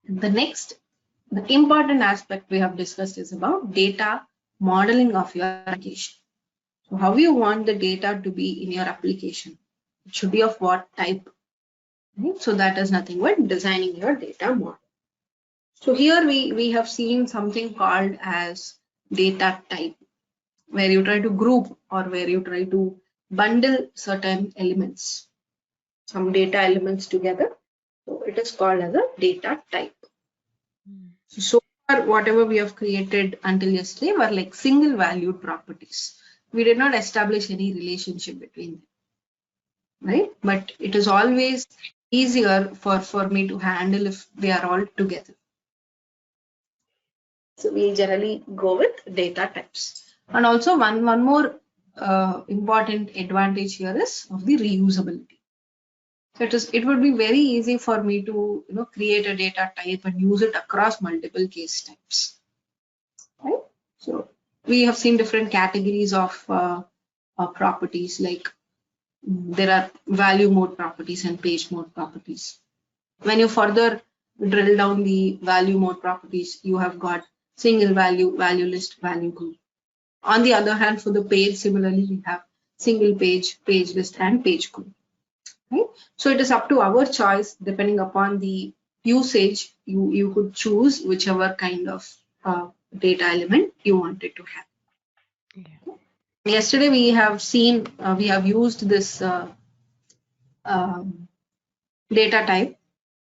The important aspect we have discussed is about data modeling of your application. So how you want the data to be in your application? It should be of what type? Right? So that is nothing but designing your data model. So here we have seen something called as data type, where you try to group or where you try to bundle certain elements, some data elements together. So it is called as a data type. So far, whatever we have created until yesterday were like single valued properties. We did not establish any relationship between them, right? But it is always easier for me to handle if they are all together. So we generally go with data types. And also one more important advantage here is of the reusability. So it would be very easy for me to create a data type and use it across multiple case types. Right? So we have seen different categories of properties, like there are value mode properties and page mode properties. When you further drill down the value mode properties, you have got single value, value list, value group. On the other hand, for the page, similarly, we have single page, page list, and page group. Right? So it is up to our choice, depending upon the usage, you could choose whichever kind of data element you wanted to have. Yeah. Yesterday we have seen, we have used this data type,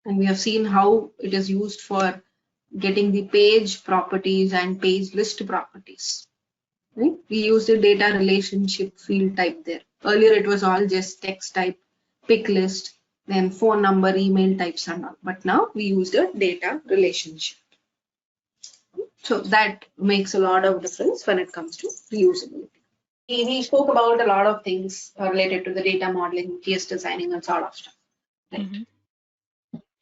and we have seen how it is used for getting the page properties and page list properties. Right? We used the data relationship field type there. Earlier it was all just text type, pick list, then phone number, email types and all. But now we used a data relationship. So that makes a lot of difference when it comes to reusability. We spoke about a lot of things related to the data modeling, case designing, and sort of stuff. Right?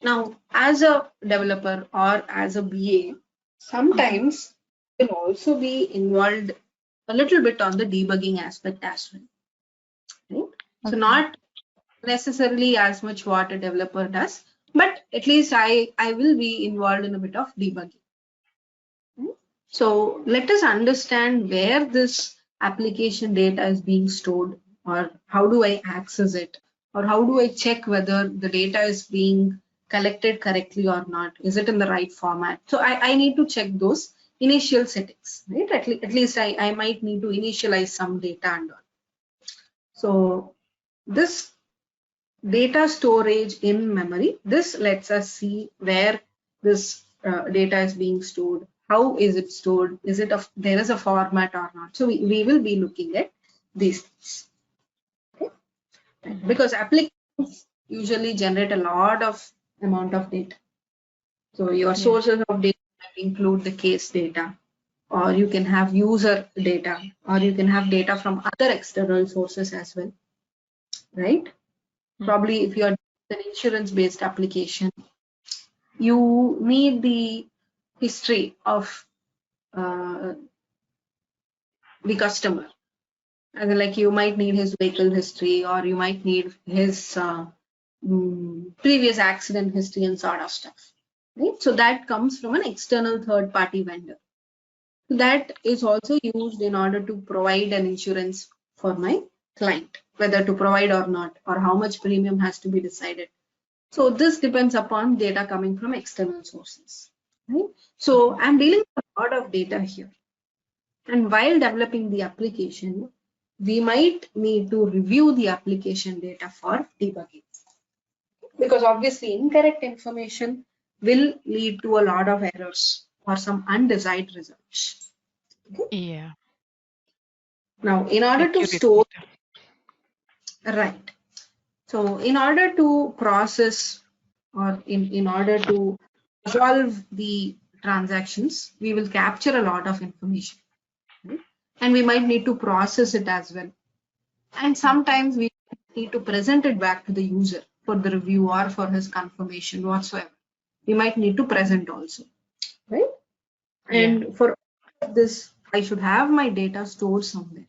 Now, as a developer or as a BA, sometimes you will also be involved a little bit on the debugging aspect as well. Right? So not necessarily as much what a developer does, but at least I will be involved in a bit of debugging. Right? So let us understand where this application data is being stored, or how do I access it, or how do I check whether the data is being collected correctly or not. Is it in the right format? So I need to check those initial settings, right? At least I might need to initialize some data and all. So this data storage in memory, this lets us see where this data is being stored. How is it stored? Is it there is a format or not? So we will be looking at these things. Okay? Because applications usually generate a lot of amount of data. So your sources of data include the case data, or you can have user data, or you can have data from other external sources as well, right? Probably if you're an insurance-based application, you need the history of the customer. And like you might need his vehicle history, or you might need his previous accident history and sort of stuff. Right? So that comes from an external third-party vendor. That is also used in order to provide an insurance for my client, whether to provide or not, or how much premium has to be decided. So this depends upon data coming from external sources. Right? So I'm dealing with a lot of data here. And while developing the application, we might need to review the application data for debugging. Because obviously incorrect information will lead to a lot of errors or some undesired results. Okay? Yeah. Now, in order to store, right. So in order to process, or in order to resolve the transactions, we will capture a lot of information. Right? And we might need to process it as well. And sometimes we need to present it back to the user for the review or for his confirmation whatsoever. We might need to present also, right? And for this, I should have my data stored somewhere.